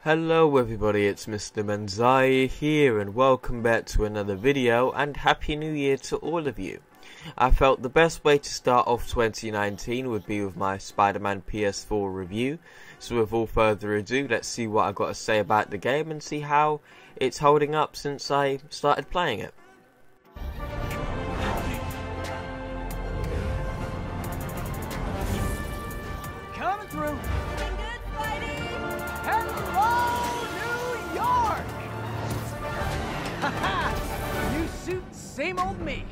Hello everybody, it's Mr. Menziah here and welcome back to another video and Happy New Year to all of you. I felt the best way to start off 2019 would be with my Spider-Man PS4 review. So with all further ado, let's see what I've got to say about the game and see how it's holding up since I started playing it. Coming through. Good, Spidey. Hello, New York. Haha. New suit, same old me.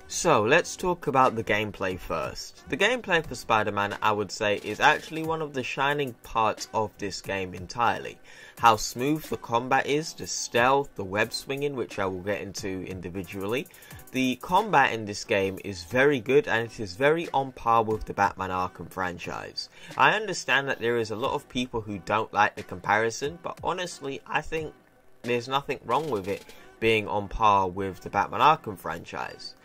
So let's talk about the gameplay first. The gameplay for Spider-Man, I would say, is actually one of the shining parts of this game entirely. How smooth the combat is, the stealth, the web swinging, which I will get into individually. The combat in this game is very good and it is very on par with the Batman Arkham franchise. I understand that there is a lot of people who don't like the comparison, but honestly I think there's nothing wrong with it being on par with the Batman Arkham franchise.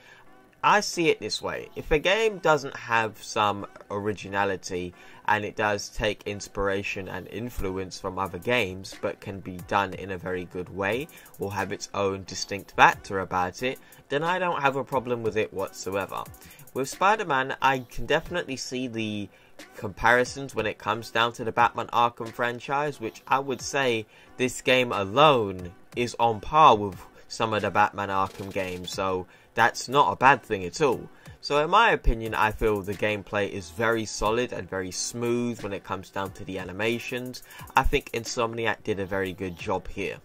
I see it this way: if a game doesn't have some originality and it does take inspiration and influence from other games but can be done in a very good way or have its own distinct factor about it, then I don't have a problem with it whatsoever. With Spider-Man, I can definitely see the comparisons when it comes down to the Batman Arkham franchise, which I would say this game alone is on par with some of the Batman Arkham games, so that's not a bad thing at all. So in my opinion, I feel the gameplay is very solid and very smooth when it comes down to the animations. I think Insomniac did a very good job here.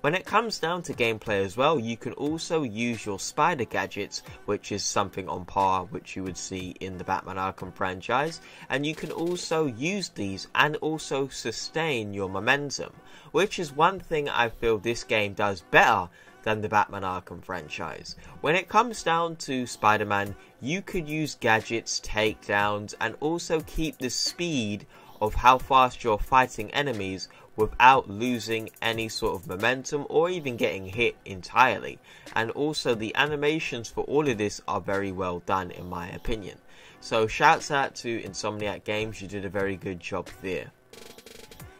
When it comes down to gameplay as well, you can also use your spider gadgets, which is something on par which you would see in the Batman Arkham franchise, and you can also use these and also sustain your momentum, which is one thing I feel this game does better than the Batman Arkham franchise. When it comes down to Spider-Man, you could use gadgets, takedowns, and also keep the speed of how fast you're fighting enemies without losing any sort of momentum or even getting hit entirely. And also the animations for all of this are very well done in my opinion. So shouts out to Insomniac Games, you did a very good job there.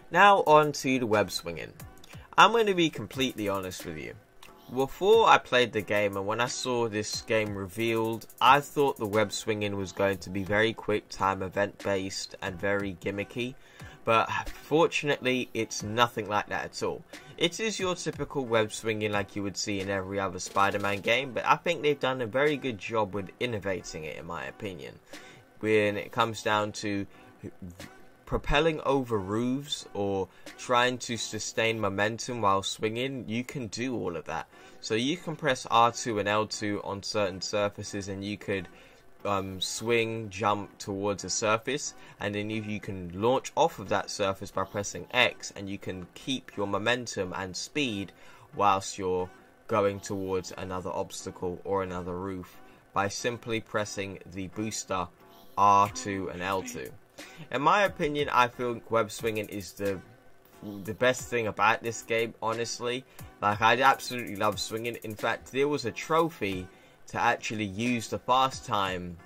Now on to the web swinging. I'm going to be completely honest with you. Before I played the game and when I saw this game revealed, I thought the web swinging was going to be very quick time event based and very gimmicky, but fortunately it's nothing like that at all. It is your typical web swinging like you would see in every other Spider-Man game, but I think they've done a very good job with innovating it in my opinion. When it comes down to propelling over roofs or trying to sustain momentum while swinging, you can do all of that. So you can press R2 and L2 on certain surfaces and you could swing, jump towards a surface, and then you can launch off of that surface by pressing X, and you can keep your momentum and speed whilst you're going towards another obstacle or another roof by simply pressing the booster R2 and L2. In my opinion, I feel web swinging is the best thing about this game, honestly. Like, I absolutely love swinging. In fact, there was a trophy to actually use the fast time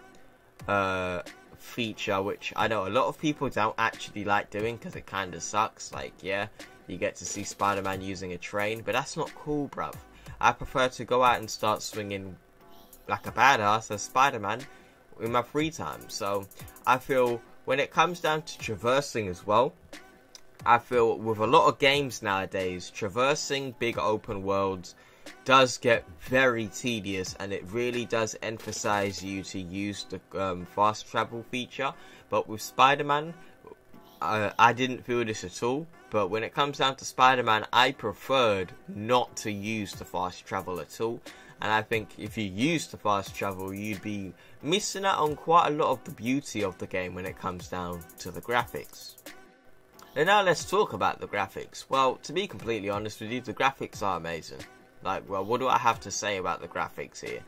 feature, which I know a lot of people don't actually like doing because it kind of sucks. Like, yeah, you get to see Spider-Man using a train, but that's not cool, bruv. I prefer to go out and start swinging like a badass as Spider-Man in my free time. So I feel when it comes down to traversing as well, I feel with a lot of games nowadays, traversing big open worlds does get very tedious, and it really does emphasize you to use the fast travel feature. But with Spider-Man, I didn't feel this at all. But when it comes down to Spider-Man, I preferred not to use the fast travel at all. And I think if you use the fast travel, you'd be missing out on quite a lot of the beauty of the game when it comes down to the graphics. And now let's talk about the graphics. Well, to be completely honest with you, the graphics are amazing. Like, well, what do I have to say about the graphics here?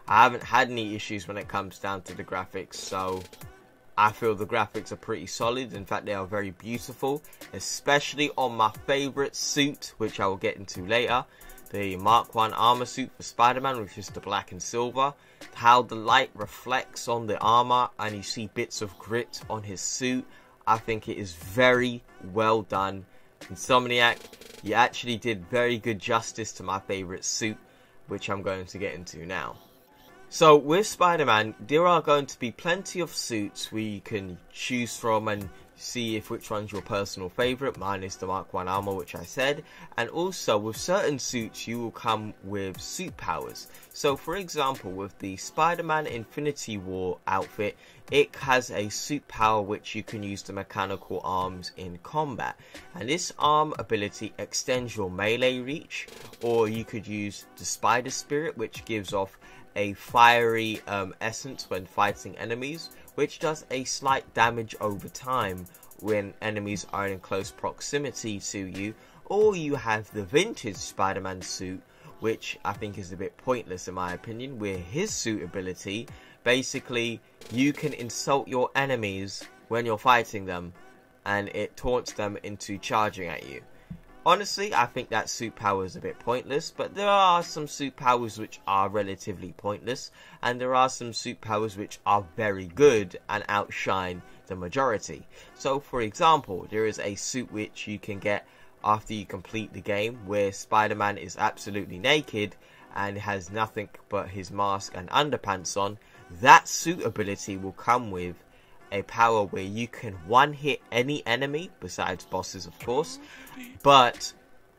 I haven't had any issues when it comes down to the graphics, so I feel the graphics are pretty solid. In fact, they are very beautiful, especially on my favourite suit, which I will get into later. The Mark 1 armor suit for Spider-Man, which is the black and silver. How the light reflects on the armor and you see bits of grit on his suit. I think it is very well done, Insomniac, you actually did very good justice to my favourite suit, which I'm going to get into now. So with Spider-Man, there are going to be plenty of suits where you can choose from and see if which one's your personal favourite. Mine is the Mark 1 armor, which I said. And also with certain suits you will come with suit powers. So for example, with the Spider-Man Infinity War outfit, it has a suit power which you can use the mechanical arms in combat. And this arm ability extends your melee reach, or you could use the Spider Spirit, which gives off a fiery essence when fighting enemies, which does a slight damage over time when enemies are in close proximity to you. Or you have the vintage Spider-Man suit, which I think is a bit pointless in my opinion, where his suit ability, basically you can insult your enemies when you're fighting them and it taunts them into charging at you. Honestly, I think that suit power is a bit pointless, but there are some suit powers which are relatively pointless, and there are some suit powers which are very good and outshine the majority. So for example, there is a suit which you can get after you complete the game, where Spider-Man is absolutely naked and has nothing but his mask and underpants on. That suit ability will come with a power where you can one-hit any enemy, besides bosses of course, but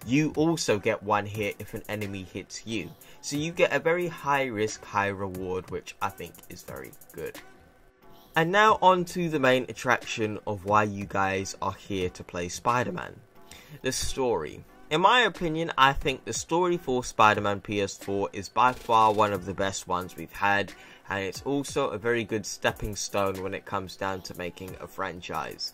you also get one hit if an enemy hits you. So you get a very high risk, high reward, which I think is very good. And now on to the main attraction of why you guys are here to play Spider-Man. The story. In my opinion, I think the story for Spider-Man PS4 is by far one of the best ones we've had, and it's also a very good stepping stone when it comes down to making a franchise.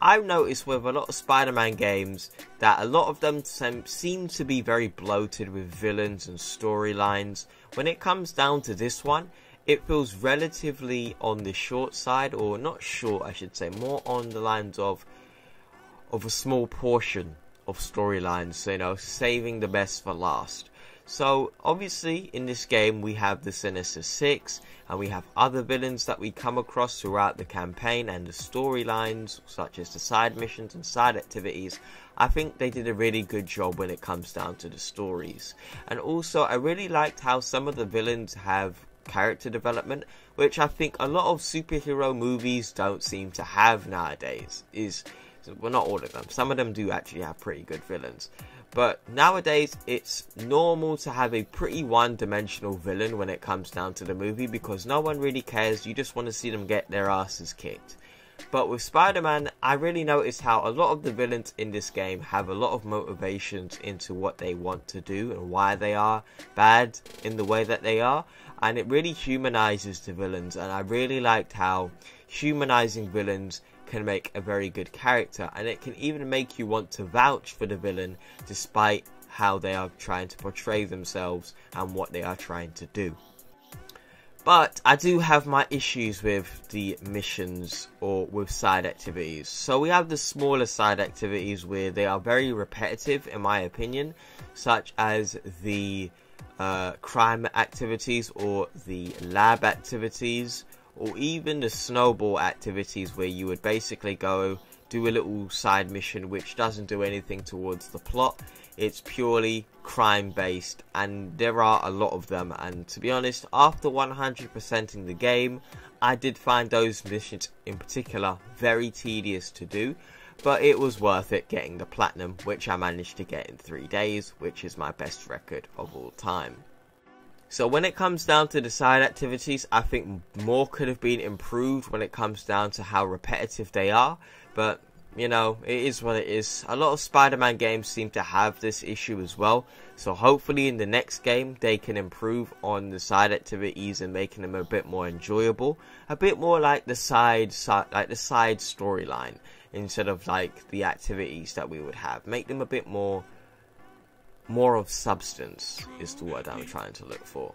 I've noticed with a lot of Spider-Man games that a lot of them seem to be very bloated with villains and storylines. When it comes down to this one, it feels relatively on the short side, or not short I should say, more on the lines of a small portion of storylines, you know, saving the best for last. So obviously in this game we have the Sinister Six, and we have other villains that we come across throughout the campaign and the storylines, such as the side missions and side activities. I think they did a really good job when it comes down to the stories. And also I really liked how some of the villains have character development, which I think a lot of superhero movies don't seem to have nowadays. Well, not all of them. Some of them do actually have pretty good villains. But nowadays, it's normal to have a pretty one-dimensional villain when it comes down to the movie, because no one really cares. You just want to see them get their asses kicked. But with Spider-Man, I really noticed how a lot of the villains in this game have a lot of motivations into what they want to do and why they are bad in the way that they are. And it really humanizes the villains, and I really liked how humanizing villains can make a very good character, and it can even make you want to vouch for the villain despite how they are trying to portray themselves and what they are trying to do. But I do have my issues with the missions or with side activities. So we have the smaller side activities where they are very repetitive in my opinion, such as the crime activities or the lab activities, or even the snowball activities where you would basically go do a little side mission which doesn't do anything towards the plot. It's purely crime based, and there are a lot of them, and to be honest, after 100%ing the game, I did find those missions in particular very tedious to do, but it was worth it getting the platinum, which I managed to get in 3 days, which is my best record of all time. So when it comes down to the side activities, I think more could have been improved when it comes down to how repetitive they are. But, you know, it is what it is. A lot of Spider-Man games seem to have this issue as well. So hopefully in the next game, they can improve on the side activities and making them a bit more enjoyable. A bit more like the side storyline, instead of like the activities that we would have. Make them a bit more of substance is the word I'm trying to look for.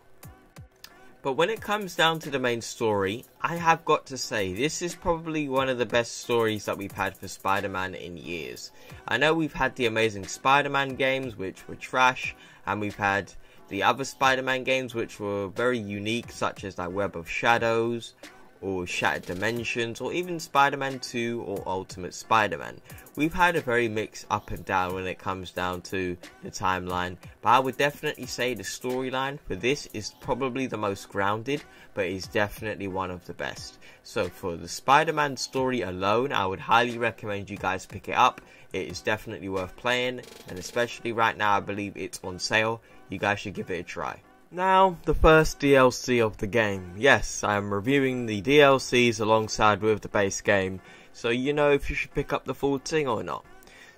But when it comes down to the main story, I have got to say this is probably one of the best stories that we've had for Spider-Man in years. I know we've had the Amazing Spider-Man games which were trash, and we've had the other Spider-Man games which were very unique, such as like Web of Shadows or Shattered Dimensions, or even Spider-Man 2 or Ultimate Spider-Man. We've had a very mixed up and down when it comes down to the timeline, but I would definitely say the storyline for this is probably the most grounded, but is definitely one of the best. So for the Spider-Man story alone, I would highly recommend you guys pick it up. It is definitely worth playing, and especially right now I believe it's on sale. You guys should give it a try. Now, the first DLC of the game. Yes, I am reviewing the DLCs alongside with the base game, so you know if you should pick up the full thing or not.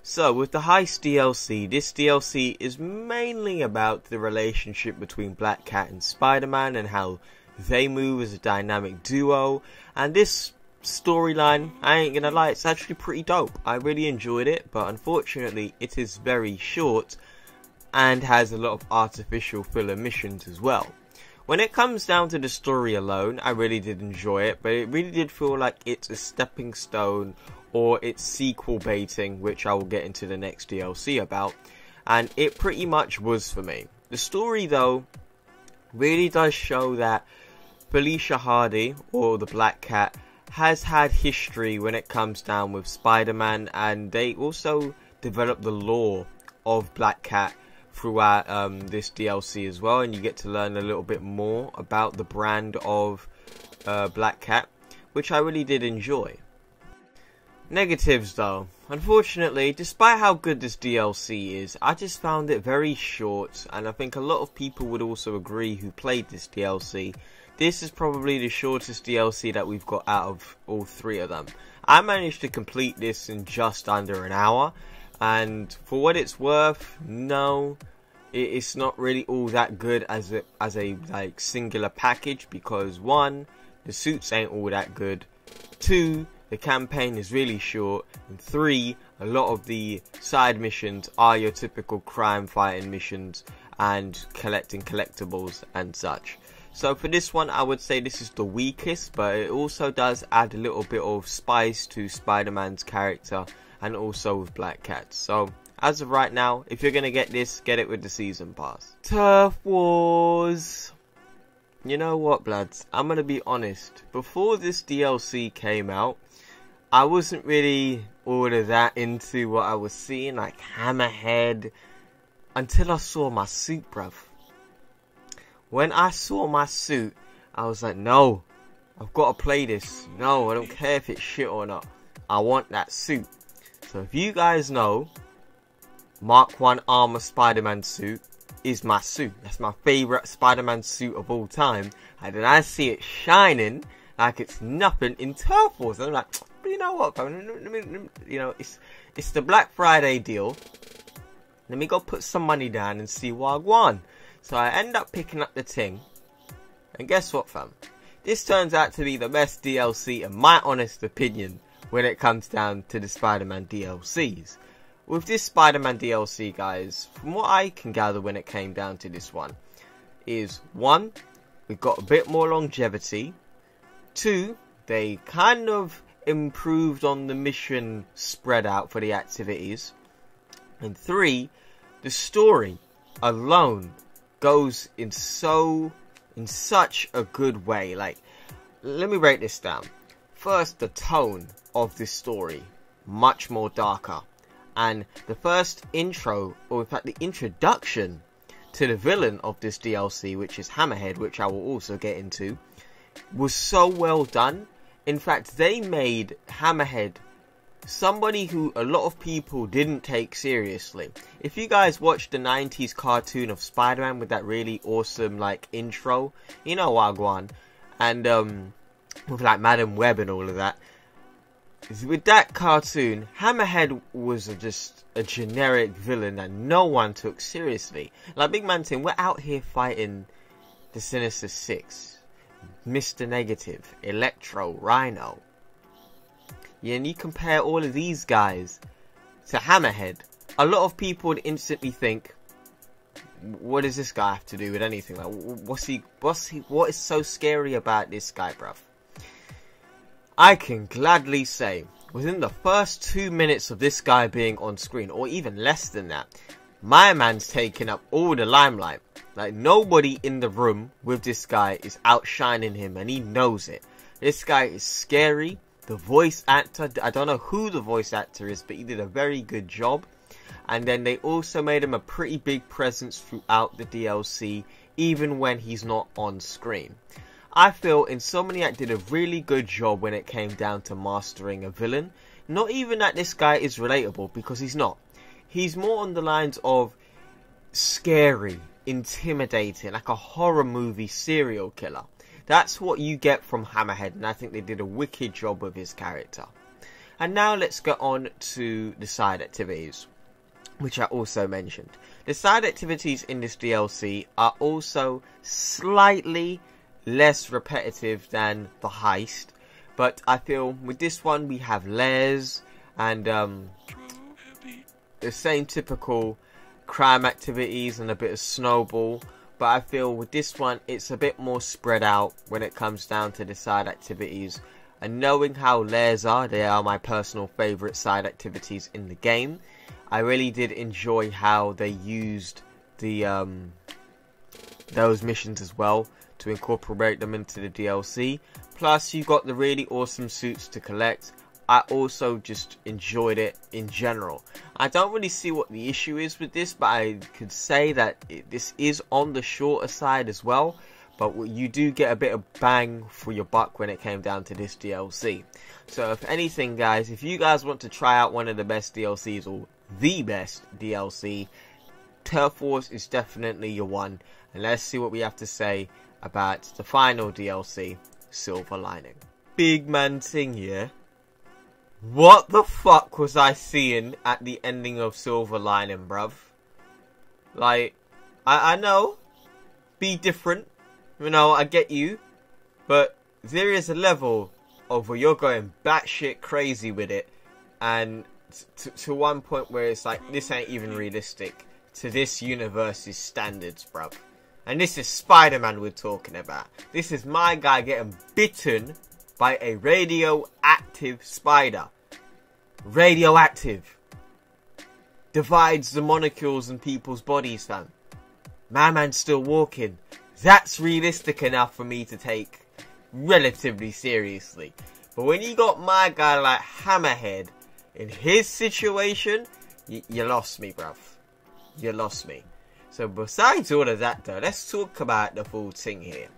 So, with the Heist DLC, this DLC is mainly about the relationship between Black Cat and Spider-Man and how they move as a dynamic duo, and this storyline, I ain't gonna lie, it's actually pretty dope. I really enjoyed it, but unfortunately it is very short and has a lot of artificial filler missions as well. When it comes down to the story alone, I really did enjoy it, but it really did feel like it's a stepping stone or it's sequel baiting, which I will get into the next DLC about, and it pretty much was for me. The story though really does show that Felicia Hardy, or the Black Cat, has had history when it comes down with Spider-Man, and they also develop the lore of Black Cat throughout this DLC as well, and you get to learn a little bit more about the brand of Black Cat, which I really did enjoy. Negatives though, unfortunately, despite how good this DLC is, I just found it very short, and I think a lot of people would also agree who played this DLC. This is probably the shortest DLC that we've got out of all three of them. I managed to complete this in just under an hour, and for what it's worth, no, it's not really all that good as a like singular package, because one, the suits ain't all that good, two, the campaign is really short, and three, a lot of the side missions are your typical crime fighting missions and collecting collectibles and such. So for this one, I would say this is the weakest, but it also does add a little bit of spice to Spider-Man's character and also with Black Cat. So as of right now, if you're going to get this, get it with the season pass. Turf Wars. You know what, bloods? I'm going to be honest. Before this DLC came out, I wasn't really all of that into what I was seeing, like Hammerhead, until I saw my suit, bruv. When I saw my suit, I was like, no, I've got to play this. No, I don't care if it's shit or not. I want that suit. So if you guys know, Mark 1 Armor Spider-Man suit is my suit. That's my favourite Spider-Man suit of all time. And then I see it shining like it's nothing in Turf Wars. And I'm like, you know what, you know, it's the Black Friday deal. Let me go put some money down and see what I want. So I end up picking up the thing, and guess what, fam? This turns out to be the best DLC in my honest opinion when it comes down to the Spider-Man DLCs. With this Spider-Man DLC, guys, from what I can gather when it came down to this one, is one, we've got a bit more longevity, two, they kind of improved on the mission spread out for the activities, and three, the story alone goes in such a good way. Like, let me break this down. First, the tone of this story, much more darker, and the first intro, or in fact the introduction to the villain of this DLC, which is Hammerhead, which I will also get into, was so well done. In fact, they made Hammerhead somebody who a lot of people didn't take seriously. If you guys watched the 90s cartoon of Spider-Man with that really awesome like intro, you know Wagwan, and with like Madam Web and all of that, with that cartoon, Hammerhead was just a generic villain that no one took seriously. Like Big Man saying, we're out here fighting the Sinister Six, Mr. Negative, Electro, Rhino. Yeah, and you compare all of these guys to Hammerhead, a lot of people would instantly think, what does this guy have to do with anything? Like, what is so scary about this guy, bruv? I can gladly say, within the first 2 minutes of this guy being on screen, or even less than that, my man's taking up all the limelight. Like, nobody in the room with this guy is outshining him, and he knows it. This guy is scary. The voice actor, I don't know who the voice actor is, but he did a very good job. And then they also made him a pretty big presence throughout the DLC, even when he's not on screen. I feel Insomniac did a really good job when it came down to mastering a villain. Not even that this guy is relatable, because he's not. He's more on the lines of scary, intimidating, like a horror movie serial killer. That's what you get from Hammerhead, and I think they did a wicked job with his character. And now let's get on to the side activities, which I also mentioned. The side activities in this DLC are also slightly less repetitive than the heist, but I feel with this one we have layers and the same typical crime activities and a bit of snowball, but I feel with this one it's a bit more spread out when it comes down to the side activities. And knowing how layers are, they are my personal favourite side activities in the game. I really did enjoy how they used the those missions as well to incorporate them into the DLC. Plus you got the really awesome suits to collect. I also just enjoyed it in general. I don't really see what the issue is with this, but I could say that this is on the shorter side as well. But you do get a bit of bang for your buck when it came down to this DLC. So if anything, guys, if you guys want to try out one of the best DLCs or the best DLC, Turf Wars is definitely your one. And let's see what we have to say about the final DLC, Silver Lining. Big man thing here. What the fuck was I seeing at the ending of Silver Lining, bruv? Like, I know, be different, you know, I get you, but there is a level of where you're going batshit crazy with it, and to one point where it's like, this ain't even realistic to this universe's standards, bruv. And this is Spider-Man we're talking about. This is my guy getting bitten by a radioactive spider. Radioactive. Divides the molecules in people's bodies, fam. My man's still walking. That's realistic enough for me to take relatively seriously. But when you got my guy like Hammerhead in his situation, you lost me, bruv. You lost me. So besides all of that though, let's talk about the full thing here.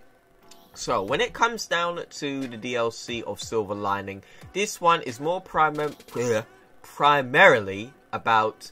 So when it comes down to the DLC of Silver Lining, this one is more primarily about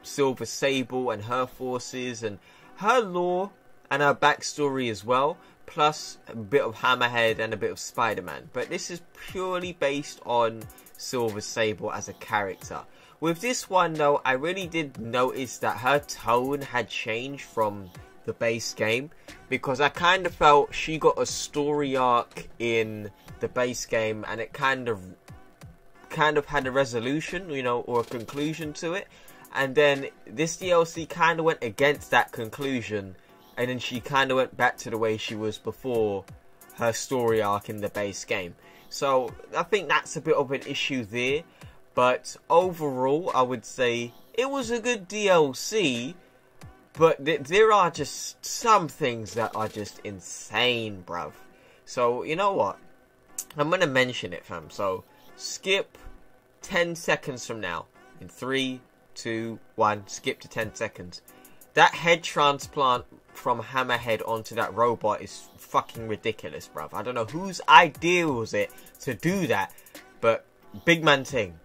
Silver Sable and her forces and her lore and her backstory as well, plus a bit of Hammerhead and a bit of Spider-Man. But this is purely based on Silver Sable as a character. With this one though, I really did notice that her tone had changed from the base game, because I kind of felt she got a story arc in the base game and it kind of had a resolution, you know, or a conclusion to it, and then this DLC kind of went against that conclusion, and then she kind of went back to the way she was before her story arc in the base game. So I think that's a bit of an issue there, but overall I would say it was a good DLC. But there are just some things that are just insane, bruv. So, you know what? I'm going to mention it, fam. So, skip 10 seconds from now. In 3, 2, 1. Skip to 10 seconds. That head transplant from Hammerhead onto that robot is fucking ridiculous, bruv. I don't know whose idea was it to do that. But, big man thing.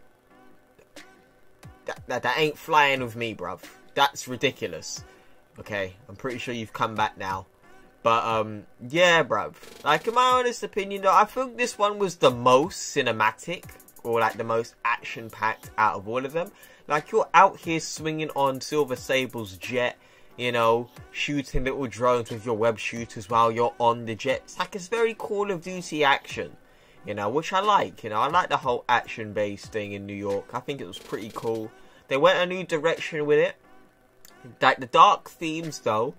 That ain't flying with me, bruv. That's ridiculous. Okay, I'm pretty sure you've come back now. But, yeah, bruv. Like, in my honest opinion, though, I think this one was the most cinematic, or, like, the most action-packed out of all of them. Like, you're out here swinging on Silver Sable's jet, you know, shooting little drones with your web shooters while you're on the jet. It's like, it's very Call of Duty action, you know, which I like. You know, I like the whole action-based thing in New York. I think it was pretty cool. They went a new direction with it. Like, the dark themes, though,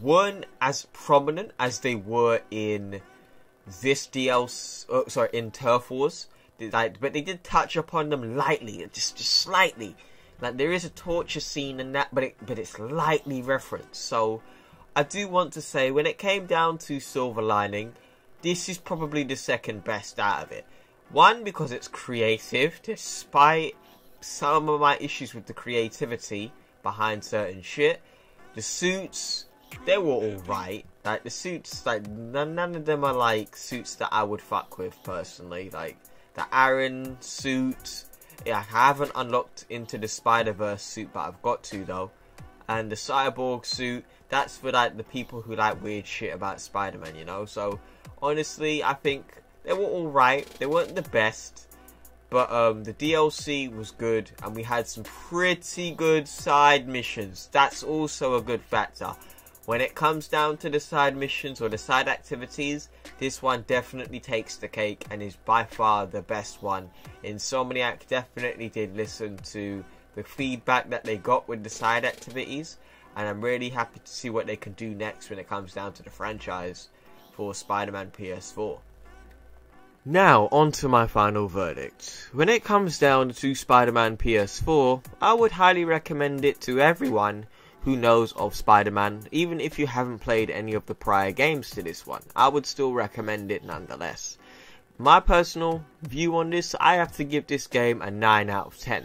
weren't as prominent as they were in this DLC, in Turf Wars. Like, but they did touch upon them lightly, just slightly. Like, there is a torture scene in that, but it's lightly referenced. So, I do want to say, when it came down to Silver Lining, this is probably the second best out of it. One, because it's creative, despite some of my issues with the creativity behind certain shit. The suits, they were alright. Like, the suits, like, none of them are, like, suits that I would fuck with, personally. Like, the Aaron suit, yeah, I haven't unlocked into the Spider-Verse suit, but I've got to, though. And the Cyborg suit, that's for, like, the people who like weird shit about Spider-Man, you know? So, honestly, I think they were alright. They weren't the best, but the DLC was good, and we had some pretty good side missions. That's also a good factor. When it comes down to the side missions or the side activities, this one definitely takes the cake and is by far the best one. Insomniac definitely did listen to the feedback that they got with the side activities, and I'm really happy to see what they can do next when it comes down to the franchise for Spider-Man PS4. Now, on to my final verdict. When it comes down to Spider-Man PS4, I would highly recommend it to everyone who knows of Spider-Man, even if you haven't played any of the prior games to this one. I would still recommend it nonetheless. My personal view on this, I have to give this game a 9 out of 10.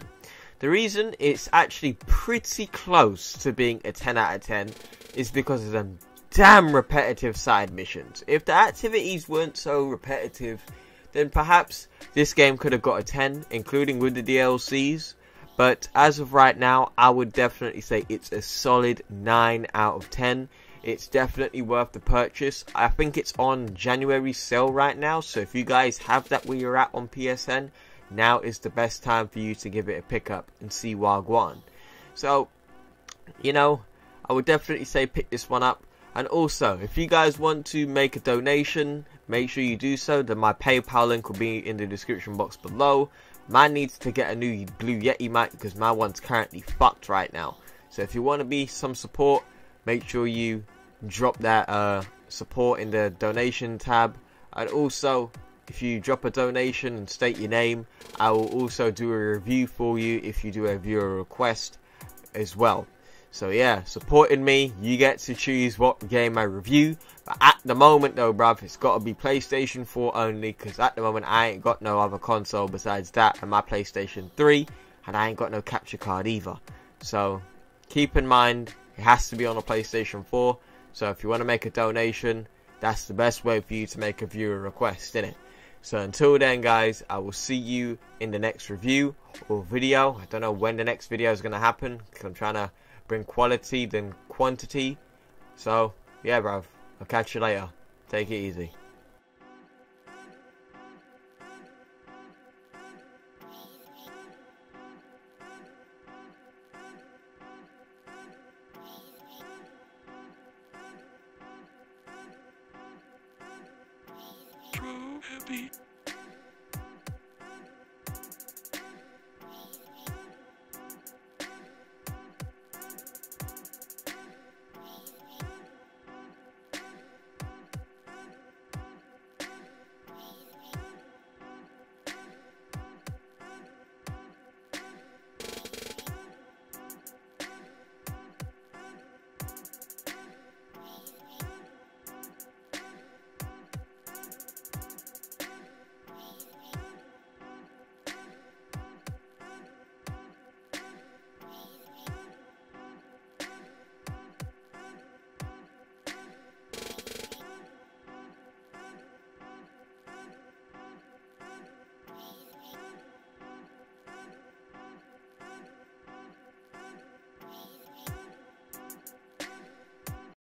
The reason it's actually pretty close to being a 10 out of 10 is because of them damn repetitive side missions. If the activities weren't so repetitive, then perhaps this game could have got a 10, including with the DLCs. But as of right now, I would definitely say it's a solid 9 out of 10. It's definitely worth the purchase. I think it's on January sale right now, so if you guys have that where you're at on PSN, now is the best time for you to give it a pick up and see Wagwan. So, you know, I would definitely say pick this one up. And also, if you guys want to make a donation, make sure you do so. Then my PayPal link will be in the description box below. Man needs to get a new Blue Yeti mic because my one's currently fucked right now. So if you want to be some support, make sure you drop that support in the donation tab. And also, if you drop a donation and state your name, I will also do a review for you if you do a viewer request as well. So yeah, supporting me, you get to choose what game I review. But at the moment though, bruv, it's got to be PlayStation 4 only, because at the moment I ain't got no other console besides that and my PlayStation 3, and I ain't got no capture card either. So keep in mind, it has to be on a PlayStation 4. So if you want to make a donation, that's the best way for you to make a viewer request, innit? So until then, guys, I will see you in the next review or video. I don't know when the next video is going to happen, because I'm trying to bring quality than quantity. So yeah, bruv, I'll catch you later. Take it easy. Trooh Hippi.